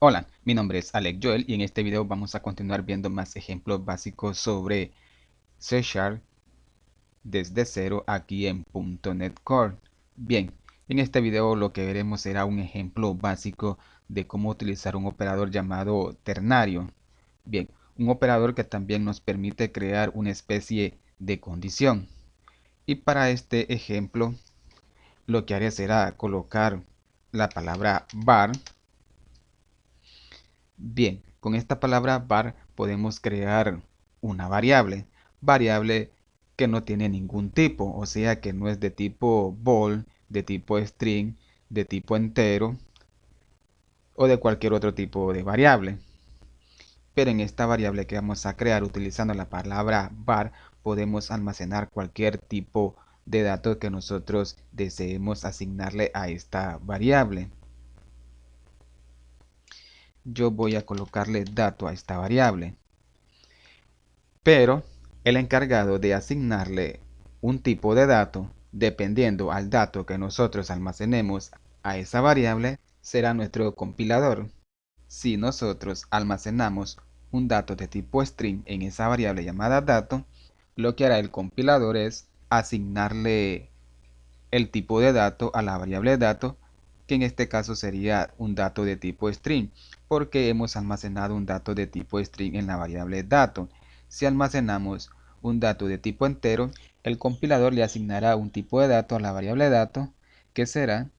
Hola, mi nombre es Alex Joel y en este video vamos a continuar viendo más ejemplos básicos sobre C Sharp desde cero aquí en .NET Core. Bien, en este video lo que veremos será un ejemplo básico de cómo utilizar un operador llamado ternario. Bien, un operador que también nos permite crear una especie de condición. Y para este ejemplo lo que haré será colocar la palabra var. Bien, con esta palabra var podemos crear una variable que no tiene ningún tipo, o sea que no es de tipo bool, de tipo string, de tipo entero o de cualquier otro tipo de variable. Pero en esta variable que vamos a crear utilizando la palabra var podemos almacenar cualquier tipo de datos que nosotros deseemos asignarle a esta variable. Yo voy a colocarle dato a esta variable. Pero el encargado de asignarle un tipo de dato, dependiendo al dato que nosotros almacenemos a esa variable, será nuestro compilador. Si nosotros almacenamos un dato de tipo string en esa variable llamada dato, lo que hará el compilador es asignarle el tipo de dato a la variable dato, que en este caso sería un dato de tipo string, porque hemos almacenado un dato de tipo string en la variable dato. Si almacenamos un dato de tipo entero, el compilador le asignará un tipo de dato a la variable dato, que será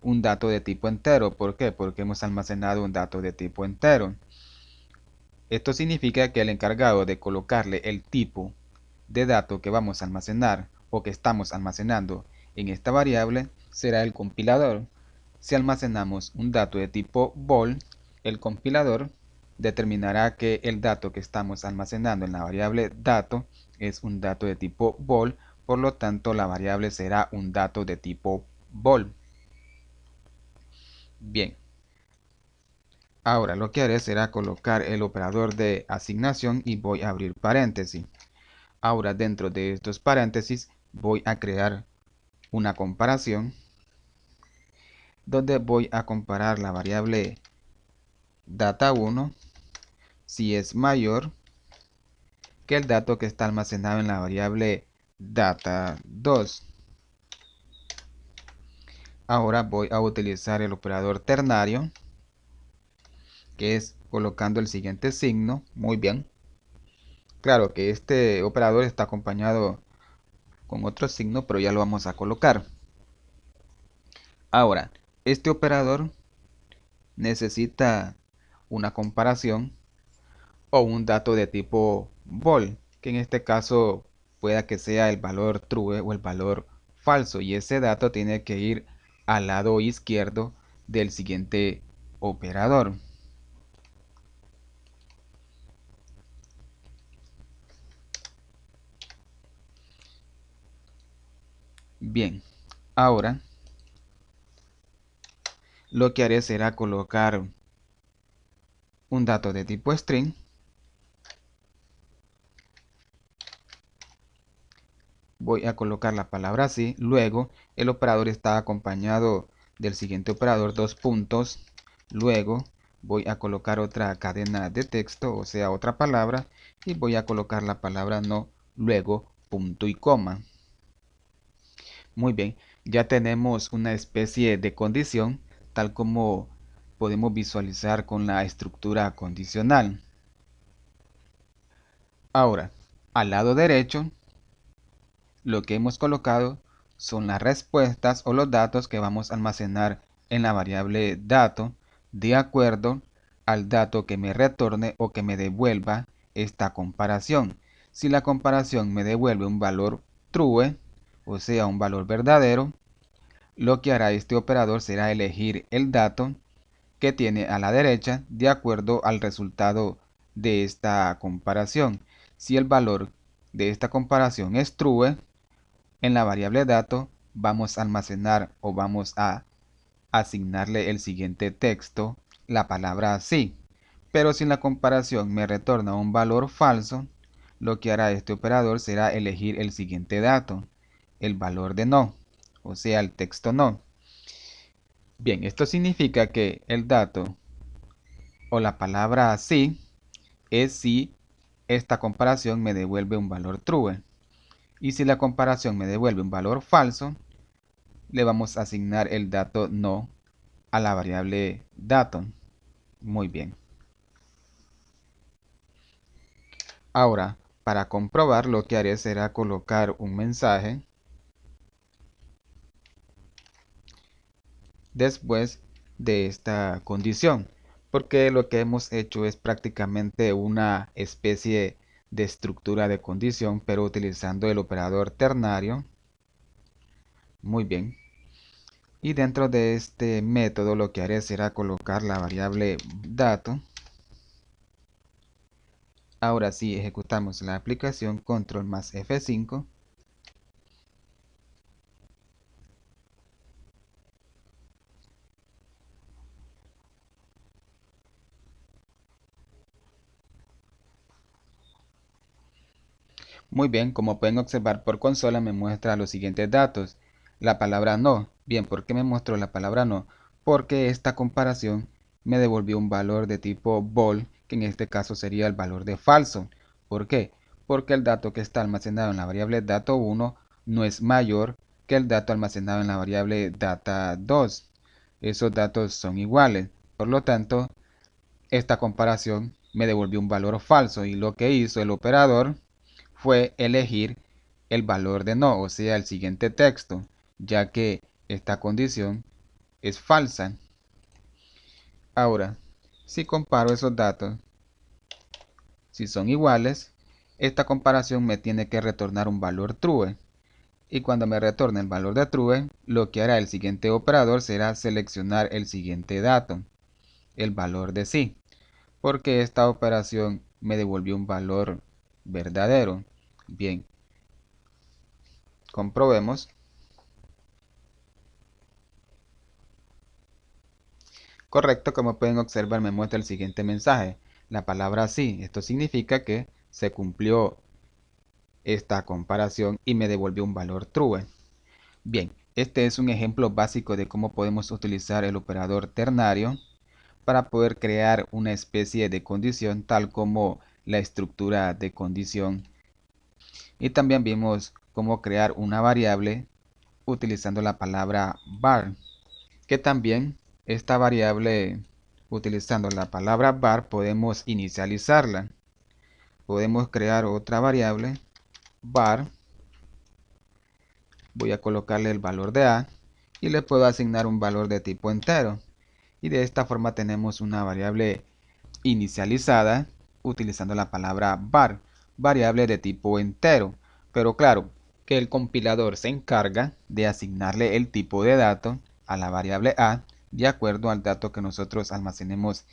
un dato de tipo entero. ¿Por qué? Porque hemos almacenado un dato de tipo entero. Esto significa que el encargado de colocarle el tipo de dato que vamos a almacenar o que estamos almacenando en esta variable será el compilador. Si almacenamos un dato de tipo bool, el compilador determinará que el dato que estamos almacenando en la variable dato es un dato de tipo bool, por lo tanto la variable será un dato de tipo bool. Bien, ahora lo que haré será colocar el operador de asignación y voy a abrir paréntesis. Ahora dentro de estos paréntesis voy a crear una comparación donde voy a comparar la variable data1 si es mayor que el dato que está almacenado en la variable data2. Ahora voy a utilizar el operador ternario, que es colocando el siguiente signo. Muy bien. Claro que este operador está acompañado con otro signo, pero ya lo vamos a colocar. Ahora, este operador necesita una comparación o un dato de tipo bool, que en este caso pueda que sea el valor true o el valor falso, y ese dato tiene que ir al lado izquierdo del siguiente operador. Bien, ahora lo que haré será colocar un dato de tipo string. Voy a colocar la palabra así. Luego el operador está acompañado del siguiente operador, dos puntos. Luego voy a colocar otra cadena de texto, o sea, otra palabra, y voy a colocar la palabra no, luego punto y coma. Muy bien, ya tenemos una especie de condición, tal como podemos visualizar con la estructura condicional. Ahora, al lado derecho, lo que hemos colocado son las respuestas o los datos que vamos a almacenar en la variable dato de acuerdo al dato que me retorne o que me devuelva esta comparación. Si la comparación me devuelve un valor true, o sea, un valor verdadero, lo que hará este operador será elegir el dato que tiene a la derecha de acuerdo al resultado de esta comparación. Si el valor de esta comparación es true, en la variable dato vamos a almacenar o vamos a asignarle el siguiente texto, la palabra sí. Pero si en la comparación me retorna un valor falso, lo que hará este operador será elegir el siguiente dato, el valor de no, o sea, el texto no. Bien, esto significa que el dato o la palabra sí es si esta comparación me devuelve un valor true. Y si la comparación me devuelve un valor falso, le vamos a asignar el dato no a la variable dato. Muy bien. Ahora, para comprobar, lo que haré será colocar un mensaje después de esta condición, porque lo que hemos hecho es prácticamente una especie de estructura de condición, pero utilizando el operador ternario. Muy bien. Y dentro de este método lo que haré será colocar la variable dato. Ahora sí ejecutamos la aplicación, control más F5. Muy bien, como pueden observar por consola me muestra los siguientes datos. La palabra no. Bien, ¿por qué me mostró la palabra no? Porque esta comparación me devolvió un valor de tipo bool, que en este caso sería el valor de falso. ¿Por qué? Porque el dato que está almacenado en la variable dato1 no es mayor que el dato almacenado en la variable data2. Esos datos son iguales. Por lo tanto, esta comparación me devolvió un valor falso y lo que hizo el operador fue elegir el valor de no, o sea, el siguiente texto, ya que esta condición es falsa. Ahora, si comparo esos datos, si son iguales, esta comparación me tiene que retornar un valor true. Y cuando me retorne el valor de true, lo que hará el siguiente operador será seleccionar el siguiente dato, el valor de sí, porque esta operación me devolvió un valor verdadero. Bien, comprobemos. Correcto, como pueden observar me muestra el siguiente mensaje. La palabra sí, esto significa que se cumplió esta comparación y me devolvió un valor true. Bien, este es un ejemplo básico de cómo podemos utilizar el operador ternario para poder crear una especie de condición tal como la estructura de condición. Y también vimos cómo crear una variable utilizando la palabra var, que también esta variable, utilizando la palabra var, podemos inicializarla. Podemos crear otra variable var. Voy a colocarle el valor de a y le puedo asignar un valor de tipo entero. Y de esta forma tenemos una variable inicializada utilizando la palabra var, variable de tipo entero. Pero claro, que el compilador se encarga de asignarle el tipo de dato a la variable a de acuerdo al dato que nosotros almacenemos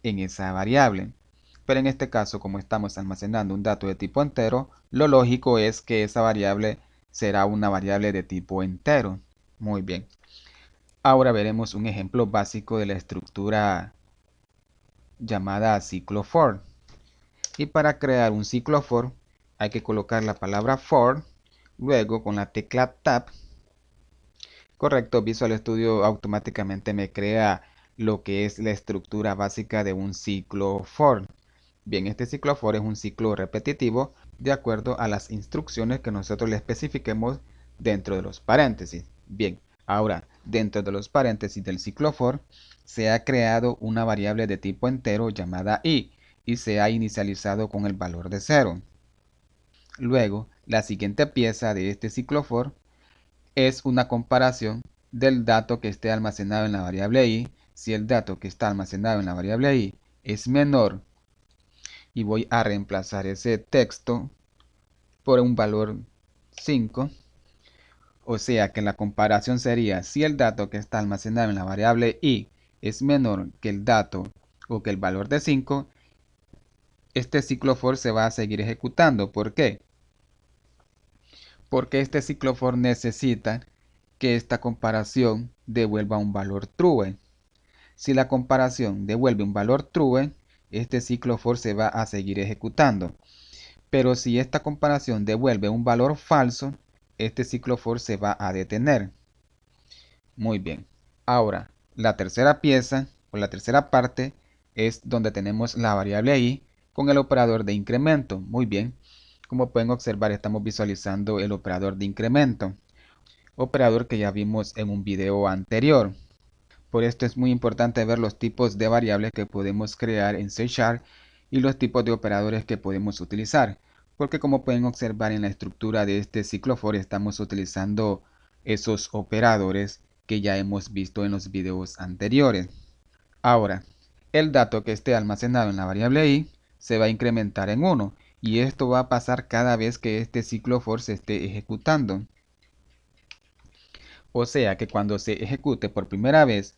en esa variable. Pero en este caso, como estamos almacenando un dato de tipo entero, lo lógico es que esa variable será una variable de tipo entero. Muy bien. Ahora veremos un ejemplo básico de la estructura llamada ciclo for. Y para crear un ciclo for hay que colocar la palabra for, luego con la tecla tab. Correcto, Visual Studio automáticamente me crea lo que es la estructura básica de un ciclo for. Bien, este ciclo for es un ciclo repetitivo de acuerdo a las instrucciones que nosotros le especifiquemos dentro de los paréntesis. Bien, ahora dentro de los paréntesis del ciclo for se ha creado una variable de tipo entero llamada i y se ha inicializado con el valor de 0. Luego, la siguiente pieza de este ciclo for es una comparación del dato que esté almacenado en la variable i. Si el dato que está almacenado en la variable i es menor, y voy a reemplazar ese texto por un valor 5, o sea que la comparación sería si el dato que está almacenado en la variable i es menor que el dato o que el valor de 5, este ciclo for se va a seguir ejecutando. ¿Por qué? Porque este ciclo for necesita que esta comparación devuelva un valor true. Si la comparación devuelve un valor true, este ciclo for se va a seguir ejecutando. Pero si esta comparación devuelve un valor falso, este ciclo for se va a detener. Muy bien. Ahora, la tercera pieza o la tercera parte es donde tenemos la variable i con el operador de incremento. Muy bien, como pueden observar, estamos visualizando el operador de incremento, operador que ya vimos en un video anterior. Por esto es muy importante ver los tipos de variables que podemos crear en C# y los tipos de operadores que podemos utilizar, porque como pueden observar en la estructura de este ciclo for estamos utilizando esos operadores que ya hemos visto en los videos anteriores. Ahora, el dato que esté almacenado en la variable i se va a incrementar en 1 y esto va a pasar cada vez que este ciclo for se esté ejecutando. O sea que cuando se ejecute por primera vez,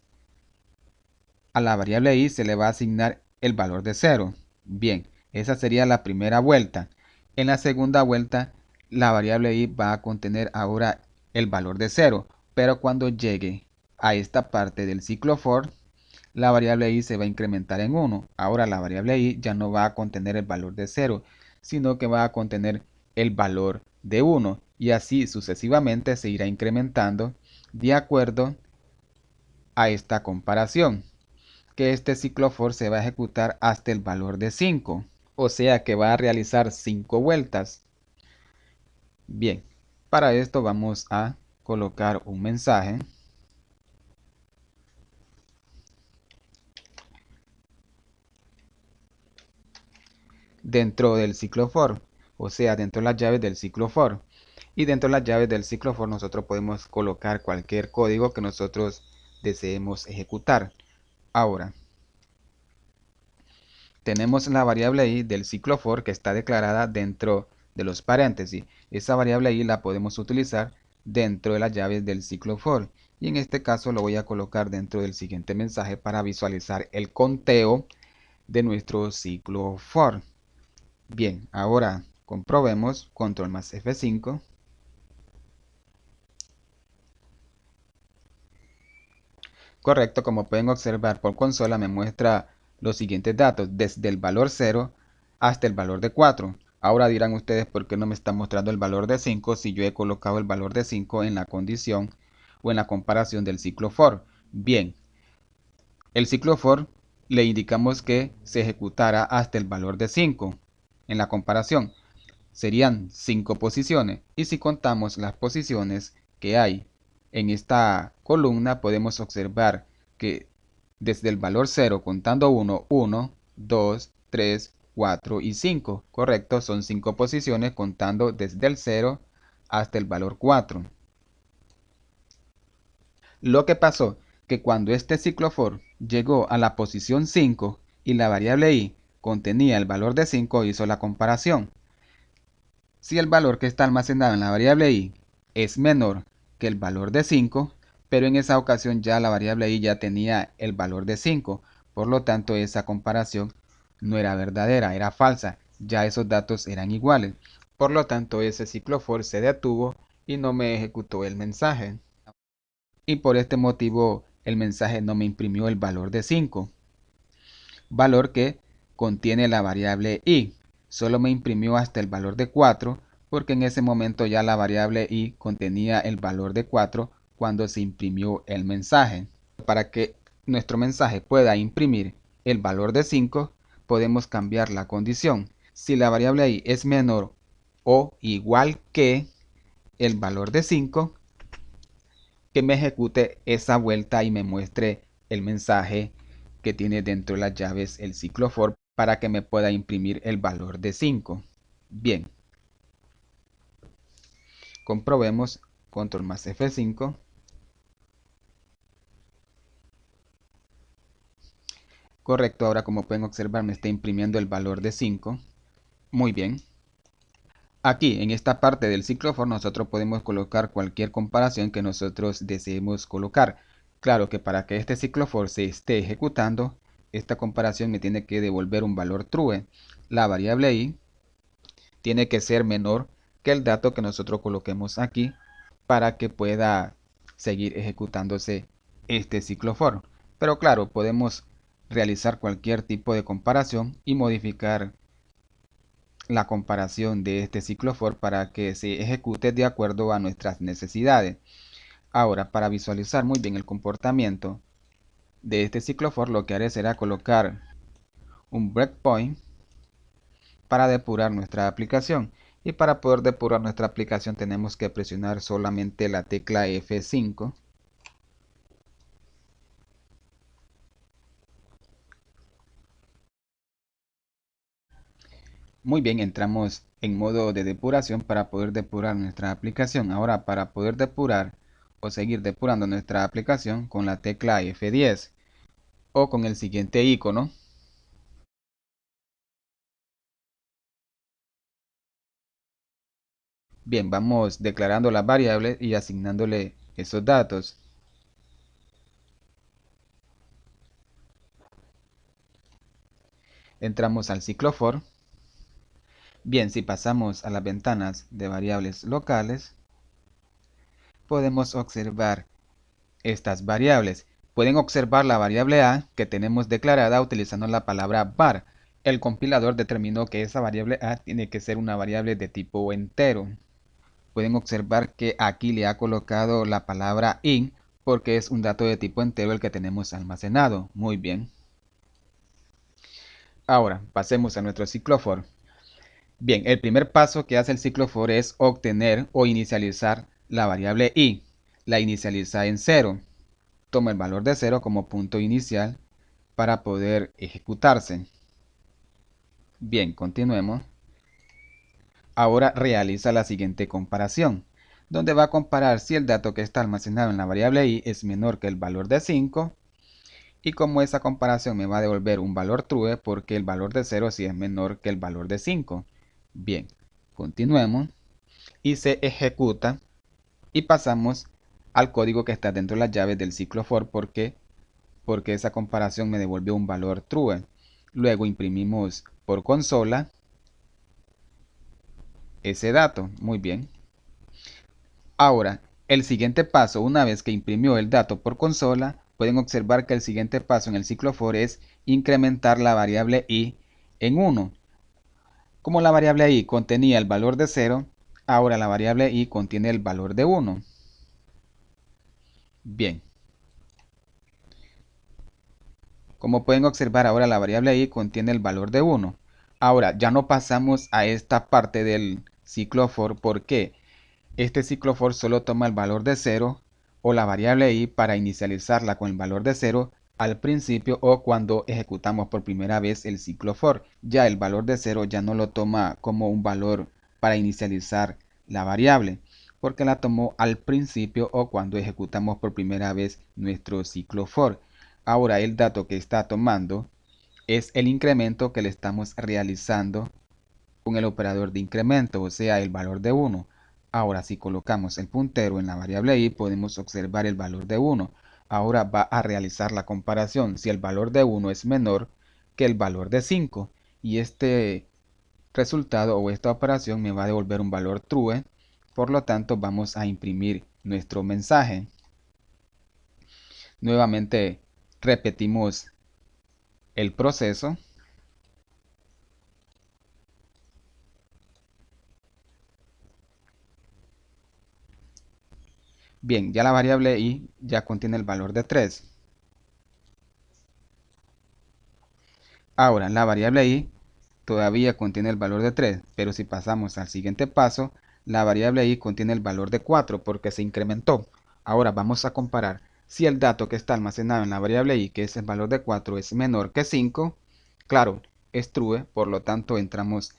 a la variable i se le va a asignar el valor de 0. Bien, esa sería la primera vuelta. En la segunda vuelta, la variable i va a contener ahora el valor de 0, pero cuando llegue a esta parte del ciclo for, la variable i se va a incrementar en 1. Ahora la variable i ya no va a contener el valor de 0, sino que va a contener el valor de 1 y así sucesivamente se irá incrementando de acuerdo a esta comparación, que este ciclo for se va a ejecutar hasta el valor de 5, o sea que va a realizar 5 vueltas. Bien, para esto vamos a colocar un mensaje dentro del ciclo for, o sea dentro de las llaves del ciclo for. Y dentro de las llaves del ciclo for nosotros podemos colocar cualquier código que nosotros deseemos ejecutar. Ahora, tenemos la variable i del ciclo for que está declarada dentro de los paréntesis. Esa variable i la podemos utilizar dentro de las llaves del ciclo for. Y en este caso lo voy a colocar dentro del siguiente mensaje para visualizar el conteo de nuestro ciclo for. Bien, ahora comprobemos, control más F5. Correcto, como pueden observar por consola me muestra los siguientes datos, desde el valor 0 hasta el valor de 4. Ahora dirán ustedes por qué no me está mostrando el valor de 5 si yo he colocado el valor de 5 en la condición o en la comparación del ciclo for. Bien, el ciclo for le indicamos que se ejecutará hasta el valor de 5 en la comparación. Serían 5 posiciones y si contamos las posiciones que hay en esta columna podemos observar que desde el valor 0 contando 1, 1, 2, 3, 4 y 5. Correcto, son 5 posiciones contando desde el 0 hasta el valor 4. Lo que pasó que cuando este ciclo for llegó a la posición 5 y la variable i contenía el valor de 5, hizo la comparación. Si el valor que está almacenado en la variable i es menor que el valor de 5, pero en esa ocasión ya la variable i ya tenía el valor de 5, por lo tanto esa comparación no era verdadera, era falsa, ya esos datos eran iguales. Por lo tanto ese ciclo for se detuvo y no me ejecutó el mensaje. Y por este motivo el mensaje no me imprimió el valor de 5, valor que contiene la variable i. Solo me imprimió hasta el valor de 4 porque en ese momento ya la variable i contenía el valor de 4 cuando se imprimió el mensaje. Para que nuestro mensaje pueda imprimir el valor de 5 podemos cambiar la condición. Si la variable i es menor o igual que el valor de 5, que me ejecute esa vuelta y me muestre el mensaje que tiene dentro de las llaves el ciclo for para que me pueda imprimir el valor de 5. Bien, comprobemos, control más F5. Correcto, ahora como pueden observar me está imprimiendo el valor de 5. Muy bien. Aquí en esta parte del ciclo for nosotros podemos colocar cualquier comparación que nosotros deseemos colocar. Claro que para que este ciclo for se esté ejecutando, esta comparación me tiene que devolver un valor true. La variable i tiene que ser menor que el dato que nosotros coloquemos aquí para que pueda seguir ejecutándose este ciclo for. Pero claro, podemos realizar cualquier tipo de comparación y modificar la comparación de este ciclo for para que se ejecute de acuerdo a nuestras necesidades. Ahora, para visualizar muy bien el comportamiento de este ciclo for, lo que haré será colocar un breakpoint para depurar nuestra aplicación. Y para poder depurar nuestra aplicación tenemos que presionar solamente la tecla F5. Muy bien, entramos en modo de depuración para poder depurar nuestra aplicación. Ahora, para poder depurar o seguir depurando nuestra aplicación con la tecla F10 o con el siguiente icono. Bien, vamos declarando las variables y asignándole esos datos. Entramos al ciclo for. Bien, si pasamos a las ventanas de variables locales, podemos observar estas variables. Pueden observar la variable a que tenemos declarada utilizando la palabra var. El compilador determinó que esa variable a tiene que ser una variable de tipo entero. Pueden observar que aquí le ha colocado la palabra int porque es un dato de tipo entero el que tenemos almacenado. Muy bien. Ahora pasemos a nuestro ciclo for. Bien, el primer paso que hace el ciclo for es obtener o inicializar la variable i. La inicializa en 0. Toma el valor de 0 como punto inicial para poder ejecutarse. Bien, continuemos. Ahora realiza la siguiente comparación, donde va a comparar si el dato que está almacenado en la variable i es menor que el valor de 5, y como esa comparación me va a devolver un valor true porque el valor de 0 sí es menor que el valor de 5. Bien, continuemos y se ejecuta y pasamos al código que está dentro de las llaves del ciclo for porque esa comparación me devolvió un valor true. Luego imprimimos por consola ese dato. Muy bien. Ahora, el siguiente paso, una vez que imprimió el dato por consola, pueden observar que el siguiente paso en el ciclo for es incrementar la variable i en 1. Como la variable i contenía el valor de 0, ahora la variable i contiene el valor de 1. Bien. Como pueden observar, ahora la variable i contiene el valor de 1. Ahora, ya no pasamos a esta parte del ciclo for porque este ciclo for solo toma el valor de 0 o la variable i para inicializarla con el valor de 0 al principio o cuando ejecutamos por primera vez el ciclo for. Ya el valor de 0 ya no lo toma como un valor para inicializar la variable, porque la tomó al principio o cuando ejecutamos por primera vez nuestro ciclo for. Ahora el dato que está tomando es el incremento que le estamos realizando con el operador de incremento, o sea, el valor de 1. Ahora, si colocamos el puntero en la variable i, podemos observar el valor de 1. Ahora va a realizar la comparación si el valor de 1 es menor que el valor de 5. Y este resultado o esta operación me va a devolver un valor true. Por lo tanto, vamos a imprimir nuestro mensaje. Nuevamente repetimos el proceso. Bien, ya la variable i ya contiene el valor de 3. Ahora, la variable i todavía contiene el valor de 3, pero si pasamos al siguiente paso, la variable i contiene el valor de 4 porque se incrementó. Ahora vamos a comparar si el dato que está almacenado en la variable i, que es el valor de 4, es menor que 5. Claro, es true, por lo tanto entramos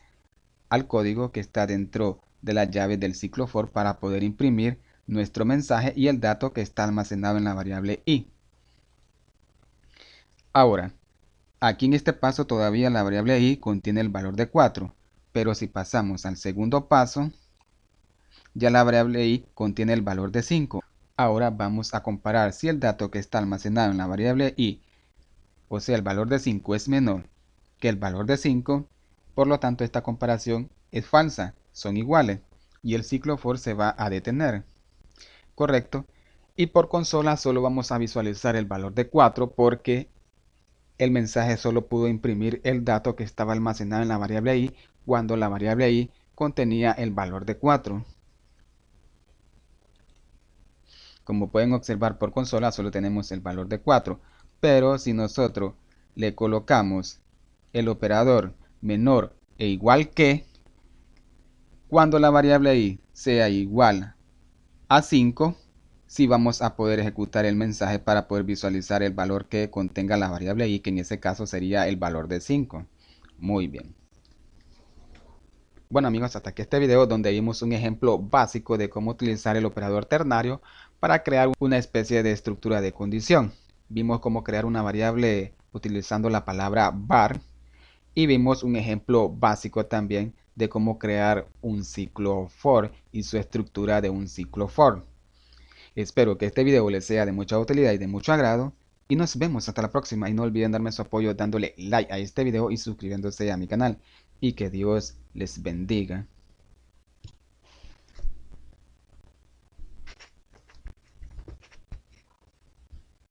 al código que está dentro de la llave del ciclo for para poder imprimir nuestro mensaje y el dato que está almacenado en la variable i. Ahora, aquí en este paso todavía la variable i contiene el valor de 4, pero si pasamos al segundo paso, ya la variable i contiene el valor de 5. Ahora vamos a comparar si el dato que está almacenado en la variable i, o sea el valor de 5 es menor que el valor de 5, por lo tanto esta comparación es falsa, son iguales, y el ciclo for se va a detener. Correcto. Y por consola solo vamos a visualizar el valor de 4 porque el mensaje solo pudo imprimir el dato que estaba almacenado en la variable i cuando la variable i contenía el valor de 4. Como pueden observar por consola solo tenemos el valor de 4, pero si nosotros le colocamos el operador menor e igual que, cuando la variable i sea igual a 5, sí vamos a poder ejecutar el mensaje para poder visualizar el valor que contenga la variable i, que en ese caso sería el valor de 5. Muy bien. Bueno amigos, hasta aquí este video donde vimos un ejemplo básico de cómo utilizar el operador ternario para crear una especie de estructura de condición. Vimos cómo crear una variable utilizando la palabra var y vimos un ejemplo básico también de cómo crear un ciclo for y su estructura de un ciclo for. Espero que este video les sea de mucha utilidad y de mucho agrado y nos vemos hasta la próxima, y no olviden darme su apoyo dándole like a este video y suscribiéndose a mi canal, y que Dios les bendiga.